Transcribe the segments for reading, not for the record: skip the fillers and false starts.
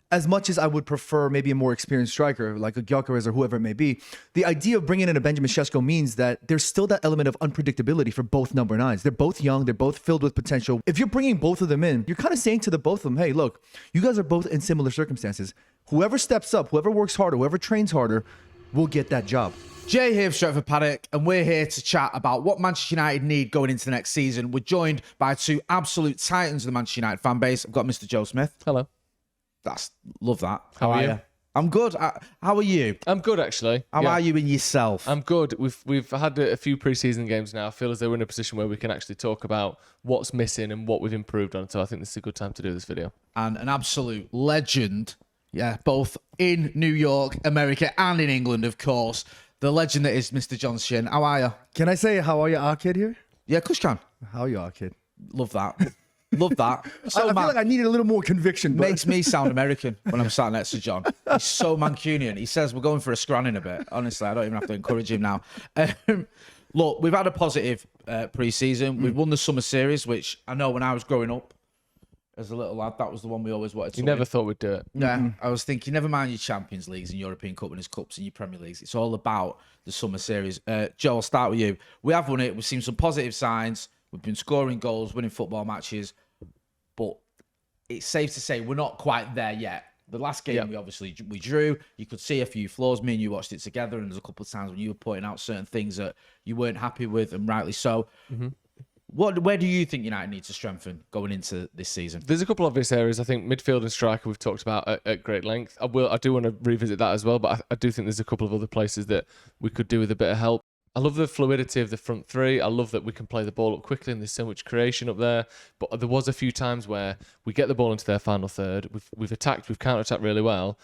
as much as I would prefer maybe a more experienced striker like a Gyökeres or whoever it may be, the idea of bringing in a Benjamin Sesko means that there's still that element of unpredictability for both number 9s. They're both young. They're both filled with potential. If you're bringing both of them in, you're kind of saying to the both of them, hey, look, you guys are both in similar circumstances. Whoever steps up, whoever works harder, whoever trains harder, will get that job. Jay here for Stretford Paddock, and we're here to chat about what Manchester United need going into the next season. We're joined by two absolute titans of the Manchester United fan base. I've got Mr. Joe Smith. Hello. Love that. How are you? I'm good. How are you? I'm good, actually. How are you in yourself? I'm good. We've had a few pre-season games now. I feel as though we're in a position where we can actually talk about what's missing and what we've improved on. So I think this is a good time to do this video. And an absolute legend, both in New York, America, and in England, of course. The legend that is Mr. John Shin. How are you? Can I say how are you, Arkid here? Yeah, of course you can. How are you, Arkid? Love that. Love that. So I feel like I needed a little more conviction. But... Makes me sound American when I'm sat next to John. He's so Mancunian. He says we're going for a scran in a bit. Honestly, I don't even have to encourage him now. Look, we've had a positive pre-season. We've won the summer series, which I know when I was growing up as a little lad, that was the one we always wanted to You win. never thought we'd do it. Yeah, I was thinking, never mind your Champions Leagues and European Cup Winners' Cups and your Premier Leagues. It's all about the summer series. Joe, I'll start with you. We have won it. We've seen some positive signs. We've been scoring goals, winning football matches. But it's safe to say we're not quite there yet. The last game, we drew. You could see a few flaws. Me and you watched it together, and there's a couple of times when you were pointing out certain things that you weren't happy with, and rightly so. Where do you think United needs to strengthen going into this season? There's a couple of obvious areas. I think midfield and striker we've talked about at great length. I do want to revisit that as well, but I do think there's a couple of other places that we could do with a bit of help. I love the fluidity of the front three. I love that we can play the ball up quickly and there's so much creation up there. But there was a few times where we get the ball into their final third. We've attacked, we've counter-attacked really well.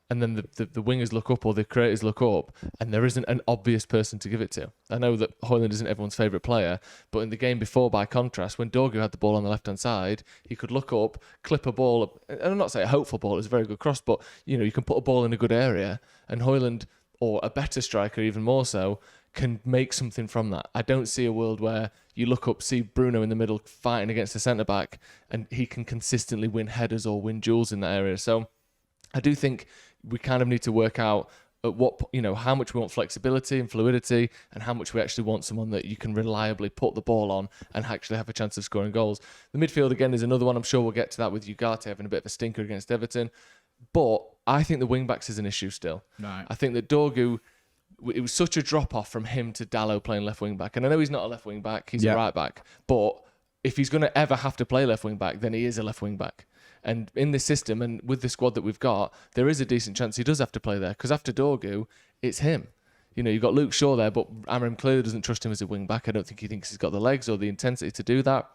And then the wingers look up or the creators look up and there isn't an obvious person to give it to. I know that Højlund isn't everyone's favourite player, but in the game before, by contrast, when Dorgu had the ball on the left-hand side, he could look up, clip a ball up. And I'm not saying a hopeful ball, it was a very good cross, but you can put a ball in a good area and Højlund, or a better striker even more so, can make something from that. I don't see a world where you look up, see Bruno in the middle fighting against the centre-back and he can consistently win headers or win duels in that area. So I do think we kind of need to work out at what, how much we want flexibility and fluidity and how much we actually want someone that you can reliably put the ball on and actually have a chance of scoring goals. The midfield, again, is another one. I'm sure we'll get to that with Ugarte having a bit of a stinker against Everton. But I think the wing-backs is an issue still. Right. I think that Dorgu, it was such a drop-off from him to Dalot playing left wing-back. And I know he's not a left wing-back, he's a right-back. But if he's going to ever have to play left wing-back, then he is a left wing-back. And in this system and with the squad that we've got, there is a decent chance he does have to play there. Because after Dorgu, it's him. You've got Luke Shaw there, but Amram clearly doesn't trust him as a wing-back. I don't think he thinks he's got the legs or the intensity to do that.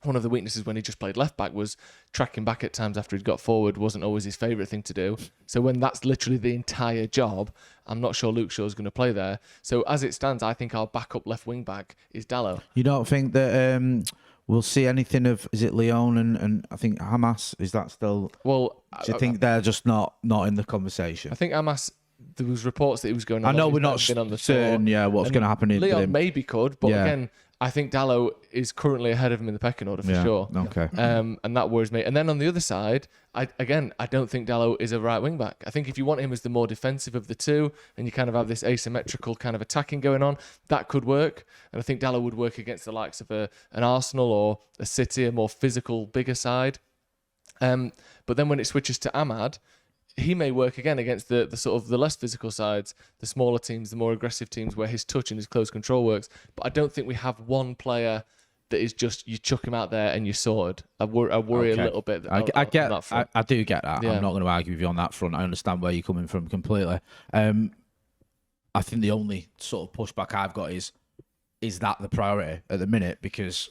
One of the weaknesses when he just played left-back was tracking back at times after he'd got forward wasn't always his favourite thing to do. So when that's literally the entire job, I'm not sure Luke Shaw's going to play there. So as it stands, I think our backup left wing-back is Dalot. You don't think that we'll see anything of, is it Leon and I think Hamas? Is that still... Well, do you think they're just not in the conversation? I think Hamas... There was reports that he was going on. I know we're not certain, what's going to happen in Leon maybe could, but again... I think Dalot is currently ahead of him in the pecking order for sure. Okay. And that worries me. And then on the other side, I don't think Dalot is a right wing back. I think if you want him as the more defensive of the two, and you kind of have this asymmetrical kind of attacking going on, that could work. And I think Dalot would work against the likes of an Arsenal or a City, a more physical, bigger side. But then when it switches to Ahmad, he may work again against the sort of the less physical sides, the smaller teams, the more aggressive teams where his touch and his close control works. But I don't think we have one player that is just, you chuck him out there and you're sorted. I worry a little bit. I do get that. Yeah. I'm not going to argue with you on that front. I understand where you're coming from completely. I think the only sort of pushback I've got is that the priority at the minute, because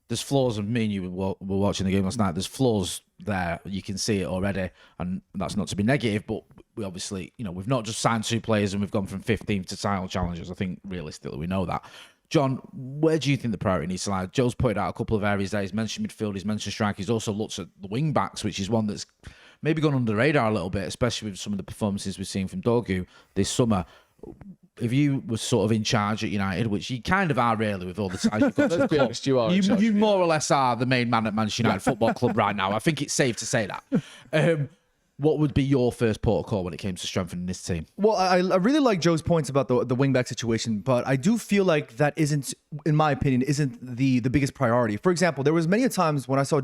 there's flaws, and me and you were watching the game last night, there's flaws there. You can see it already, and that's not to be negative, but we obviously, we've not just signed two players and we've gone from 15th to title challengers. I think realistically we know that. John, where do you think the priority needs to lie? Joe's pointed out a couple of areas there. He's mentioned midfield, he's mentioned strike. He's also looked at the wing backs, which is one that's maybe gone under the radar a little bit, especially with some of the performances we've seen from Dorgu this summer. If you were sort of in charge at United, which you kind of are really with all the ties you've got to Let's be honest, you are. You more or less are the main man at Manchester United Football Club right now. I think it's safe to say that. What would be your first protocol when it came to strengthening this team? Well, I really like Joe's points about the wingback situation, but I do feel like that isn't, in my opinion, isn't the biggest priority. For example, there was many times when I saw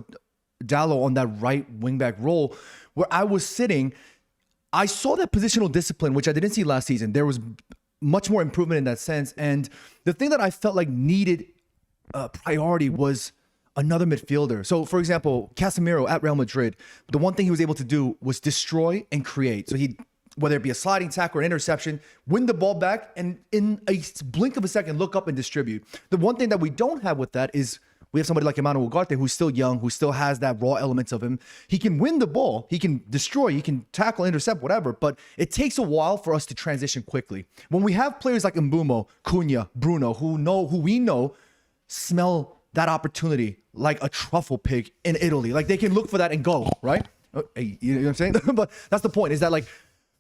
Dallo on that right wingback role where I was sitting, I saw that positional discipline, which I didn't see last season. There was much more improvement in that sense. And the thing that I felt like needed priority was another midfielder. So, for example, Casemiro at Real Madrid, the one thing he was able to do was destroy and create. So whether it be a sliding tackle or an interception, win the ball back, and in a blink of a second, look up and distribute. The one thing that we don't have with that is we have somebody like Emmanuel Ugarte who's still young, who still has that raw elements of him. He can win the ball, he can destroy, he can tackle, intercept, whatever, but it takes a while for us to transition quickly. When we have players like Mbeumo, Cunha, Bruno, who we know smell that opportunity like a truffle pig in Italy. Like they can look for that and go, right? Hey, you know what I'm saying? But that's the point, is that like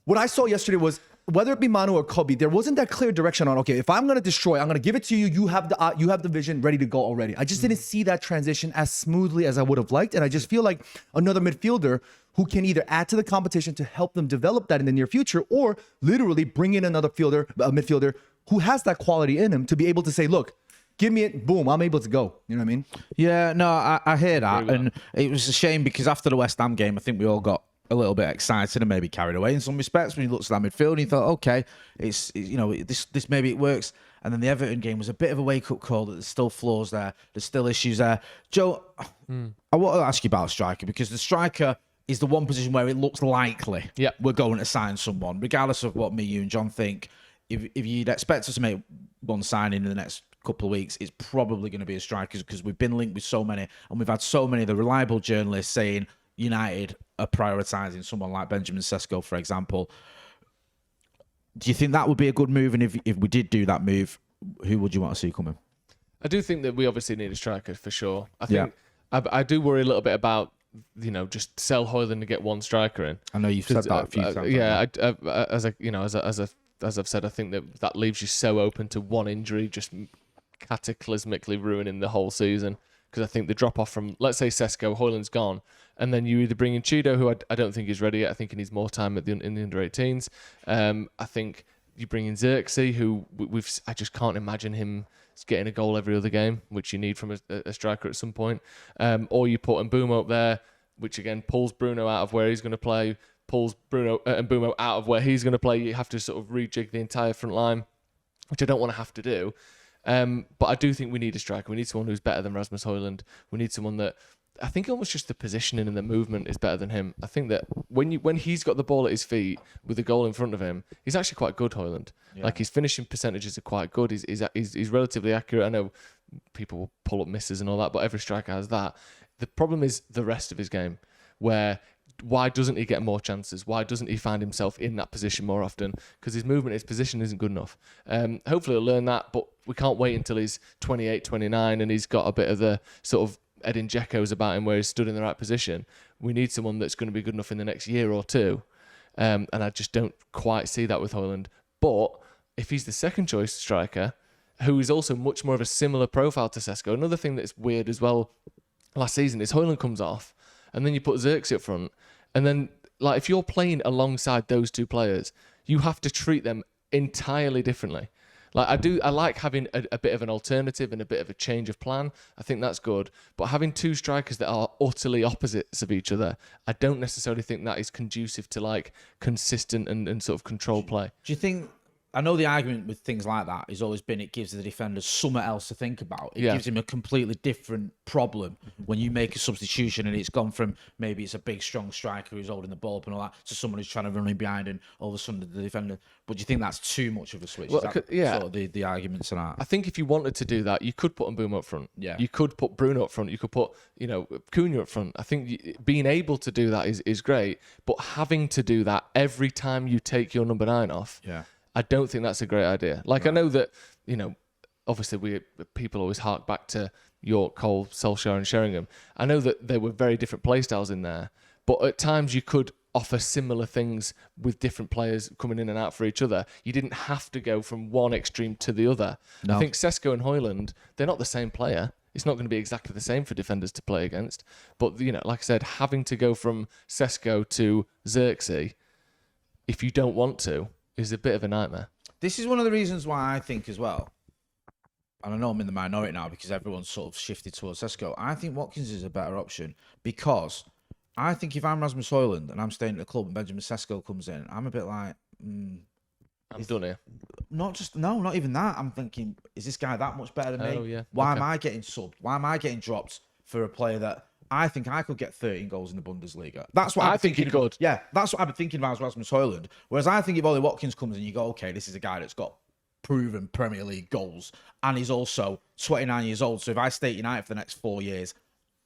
what I saw yesterday was, whether it be Manu or Kobe, there wasn't that clear direction on, okay, if I'm going to destroy, I'm going to give it to you. You have the vision ready to go already. I just didn't see that transition as smoothly as I would have liked. And I just feel like another midfielder who can either add to the competition to help them develop that in the near future, or literally bring in another midfielder who has that quality in him to be able to say, look, give me it, boom, I'm able to go. You know what I mean? Yeah, no, I hear that. And it was a shame because after the West Ham game, I think we all got a little bit excited and maybe carried away in some respects when he looked at that midfield and he thought, okay, it's this maybe it works. And then the Everton game was a bit of a wake-up call that there's still flaws there, there's still issues there. Joe, I want to ask you about a striker, because the striker is the one position where it looks likely we're going to sign someone, regardless of what me, you and John think. If you'd expect us to make one signing in the next couple of weeks, it's probably going to be a striker, because we've been linked with so many, and we've had so many of the reliable journalists saying United are prioritising someone like Benjamin Sesko, for example. Do you think that would be a good move? And if we did do that move, who would you want to see coming? I do think that we obviously need a striker for sure. I think I do worry a little bit about, just sell Højlund to get one striker in. I know you've said that a few times. Yeah, as I've said, I think that leaves you so open to one injury just cataclysmically ruining the whole season. Because I think the drop off from, let's say, Sesko, Højlund's gone, and then you either bring in Cheeto, who I don't think is ready yet. I think he needs more time in the under 18s. I think you bring in Xerxes, who I just can't imagine him getting a goal every other game, which you need from a striker at some point. Or you put Mbeumo up there, which again pulls Bruno out of where he's going to play, pulls Bruno and Mbeumo out of where he's going to play. You have to sort of rejig the entire front line, which I don't want to have to do. But I do think we need a striker. We need someone who's better than Rasmus Højlund. We need someone that, I think almost just the positioning and the movement is better than him. I think that when he's got the ball at his feet with the goal in front of him, he's actually quite good, Højlund. Yeah. Like his finishing percentages are quite good. He's relatively accurate. I know people will pull up misses and all that, but every striker has that. The problem is the rest of his game, where why doesn't he get more chances? Why doesn't he find himself in that position more often? Because his movement, his position isn't good enough. Hopefully he'll learn that, but we can't wait until he's 28, 29 and he's got a bit of the sort of Edin Dzeko's about him where he's stood in the right position. We need someone that's going to be good enough in the next year or two. And I just don't quite see that with Højlund. But if he's the second choice striker, who is also much more of a similar profile to Sesko, another thing that's weird as well last season is Højlund comes off and then you put Xerxes up front. And then, like, if you're playing alongside those two players, you have to treat them entirely differently. Like, I like having a bit of an alternative and a bit of a change of plan. I think that's good. But having two strikers that are utterly opposites of each other, I don't necessarily think that is conducive to, like, consistent and sort of controlled play. Do you think... I know the argument with things like that has always been it gives the defenders something else to think about. It gives him a completely different problem when you make a substitution and it's gone from maybe it's a big, strong striker who's holding the ball up and all that to someone who's trying to run in behind and all of a sudden the defender. But do you think that's too much of a switch? Well, Is that sort of the arguments on that? I think if you wanted to do that, you could put Mbeumo up front. Yeah. You could put Bruno up front. You could put, Cunha up front. I think being able to do that is great. But having to do that every time you take your number 9 off... Yeah. I don't think that's a great idea. Like, right. I know that, obviously people always hark back to York, Cole, Solskjaer and Sheringham. I know that there were very different play styles in there, but at times you could offer similar things with different players coming in and out for each other. You didn't have to go from one extreme to the other. No. I think Sesko and Højlund, they're not the same player. It's not going to be exactly the same for defenders to play against. But, like I said, having to go from Sesko to Xerxes, if you don't want to, is a bit of a nightmare. This is one of the reasons why I think as well, and I know I'm in the minority now because everyone's sort of shifted towards Sesko. I think Watkins is a better option because I think if I'm Rasmus Højlund and I'm staying at the club and Benjamin Sesko comes in, I'm a bit like, I'm done here. Not even that. I'm thinking, is this guy that much better than me? Oh, yeah. Why Okay. am I getting subbed? Why am I getting dropped for a player that I think I could get 13 goals in the Bundesliga? That's what I I'm think he thinking. could. Yeah, that's what I've been thinking about Rasmus Højlund. Whereas I think if Ollie Watkins comes in, you go, okay, this is a guy that's got proven Premier League goals, and he's also 29 years old. So if I stay at United for the next 4 years,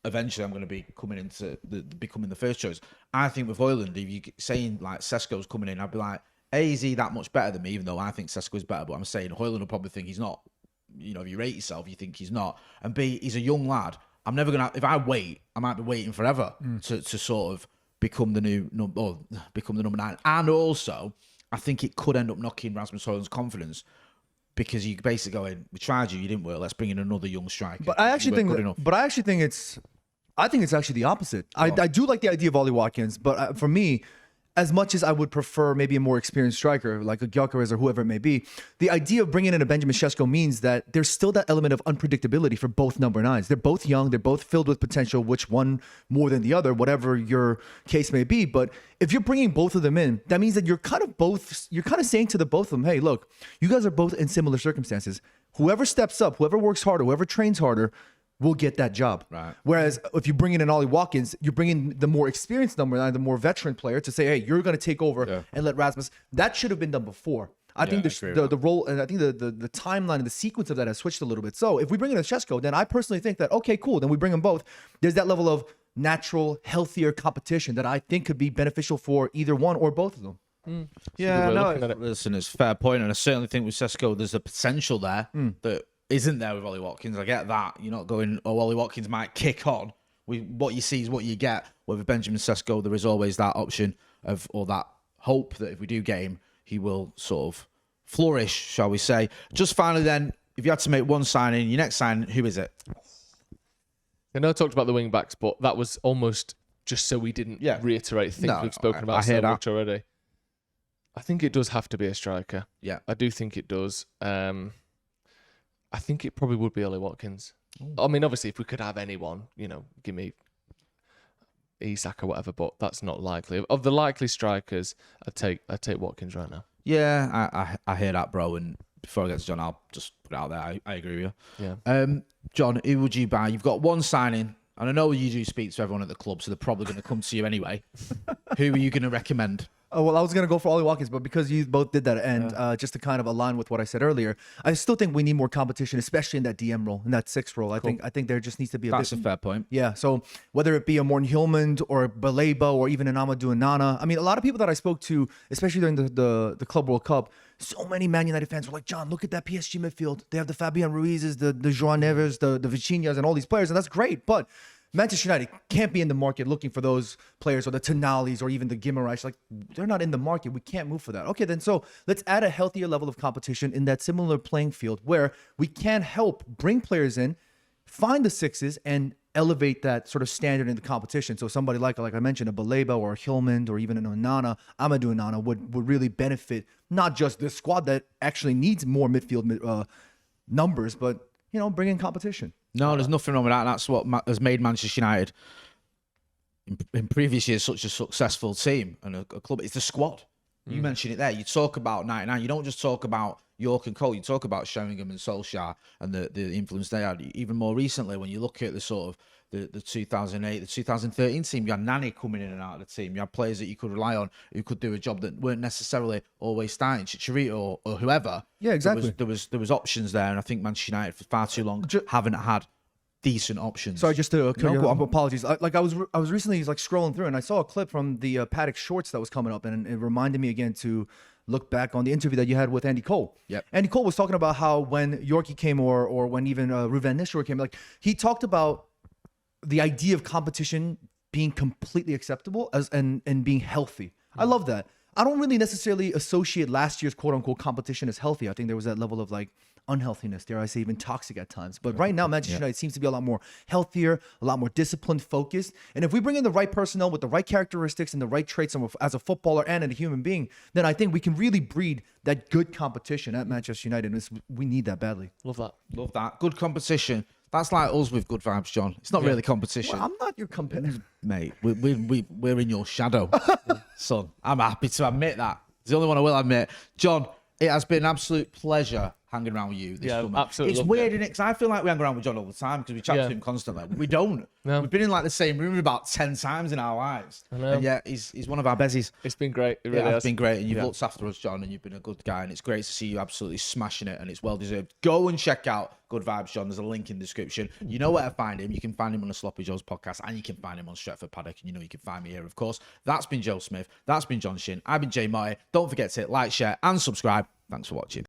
eventually I'm going to be coming into becoming the first choice. I think with Højlund, if you're saying like Sesko's coming in, I'd be like, A, is he that much better than me? Even though I think Sesko is better, but I'm saying Højlund will probably think he's not. If you rate yourself, you think he's not. And B, he's a young lad. I'm never gonna. If I wait, I might be waiting forever to sort of become the become the number 9. And also, I think it could end up knocking Rasmus Højlund's confidence because you basically going, we tried you didn't work. Let's bring in another young striker. But I actually think it's actually the opposite. I do like the idea of Ollie Watkins, but for me, as much as I would prefer maybe a more experienced striker like a Gyökeres or whoever it may be, the idea of bringing in a Benjamin Sesko means that there's still that element of unpredictability for both number 9s. They're both young. They're both filled with potential, which one more than the other, whatever your case may be. But if you're bringing both of them in, that means that you're kind of saying to the both of them, hey, look, you guys are both in similar circumstances. Whoever steps up, whoever works harder, whoever trains harder, will get that job. Right. Whereas if you bring in an Ollie Watkins, you're bringing the more experienced number 9, the more veteran player to say, hey, you're going to take over and let Rasmus. That should have been done before. I think the role, and I think the timeline and the sequence of that has switched a little bit. So if we bring in a Sesko, then I personally think that, okay, cool, then we bring them both. There's that level of natural, healthier competition that I think could be beneficial for either one or both of them. Yeah, We're no, looking at it. listen, it's a fair point, and I certainly think with Sesko, there's a potential there that isn't there with Ollie Watkins. I get that. You're not going, Ollie Watkins might kick on. What you see is what you get. With Benjamin Sesko, there is always that option or that hope that if we do get him, he will sort of flourish, shall we say. Just finally then, if you had to make one signing, your next signing, who is it? I know I talked about the wing backs, but that was almost just so we didn't reiterate things we've spoken about so much already. I think it does have to be a striker. Yeah. I do think it does. I think it probably would be Ollie Watkins. I mean, obviously, if we could have anyone, give me Isak or whatever, but that's not likely. Of the likely strikers, I'd take Watkins right now. Yeah, I hear that, bro. And before I get to John, I'll just put it out there. I agree with you. Yeah. John, who would you buy? You've got one signing, and I know you do speak to everyone at the club, so they're probably going to come to you anyway. Who are you going to recommend? Oh, well, I was going to go for Ollie Watkins, but because you both did that, and just to kind of align with what I said earlier, I still think we need more competition, especially in that DM role, in that 6th role. I think there just needs to be That's a fair point. Yeah, so whether it be a Morten Hjulmand or Baleba or even an Amadou Onana, I mean, a lot of people that I spoke to, especially during the Club World Cup, so many Man United fans were like, John, look at that PSG midfield. They have the Fabian Ruizes, the João Neves, the Vitinhas, and all these players, and that's great, but Manchester United can't be in the market looking for those players or the Tonalis or even the Guimaraes. Like, they're not in the market. We can't move for that. Okay, then so let's add a healthier level of competition in that similar playing field where we can help bring players in, find the 6s, and elevate that sort of standard in the competition. So somebody like I mentioned, a Baleba or a Hjulmand or even an Onana, Amadou Onana would really benefit not just this squad that actually needs more midfield numbers, but, bring in competition. No, there's nothing wrong with that. That's what has made Manchester United in previous years such a successful team and a club. It's the squad. You mentioned it there. You talk about 99. You don't just talk about York and Cole. You talk about Sheringham and Solskjaer and the influence they had. Even more recently, when you look at the sort of the 2008, the 2013 team, you had Nani coming in and out of the team. You had players that you could rely on who could do a job that weren't necessarily always starting, Chicharito or whoever. Yeah, exactly. There was options there, and I think Manchester United for far too long haven't had decent options. Sorry, just to apologies. I was recently scrolling through and I saw a clip from the Paddock shorts that was coming up, and it reminded me again to look back on the interview that you had with Andy Cole. Yep. Andy Cole was talking about how when Yorkie came or when even Ruven Nistelrooy came, he talked about the idea of competition being completely acceptable and being healthy. I love that. I don't really necessarily associate last year's quote unquote competition as healthy. I think there was that level of unhealthiness, dare I say, even toxic at times. But right now, Manchester United seems to be a lot more healthier, a lot more disciplined, focused. And if we bring in the right personnel with the right characteristics and the right traits as a footballer and a human being, then I think we can really breed that good competition at Manchester United. And we need that badly. Love that. Love that. Good competition. That's like us with Good Vibes, John. It's not really competition. Well, I'm not your competitor. Mate, we're in your shadow, son. I'm happy to admit that. It's the only one I will admit. John, it has been an absolute pleasure hanging around with you this summer. Absolutely. It's weird, isn't it? Because I feel like we hang around with John all the time because we chat to him constantly. We don't. No. We've been in like the same room about 10 times in our lives. I know. And yeah, he's one of our bezies. It's been great. It really has. It's been great. And you've looked after us, John, and you've been a good guy. And it's great to see you absolutely smashing it. And it's well deserved. Go and check out Good Vibes, John. There's a link in the description. You know where to find him. You can find him on the Sloppy Joe's podcast, and you can find him on Stretford Paddock. And you know you can find me here, of course. That's been Joe Smith. That's been John Shin. I've been Jay Marty. Don't forget to hit like, share, and subscribe. Thanks for watching.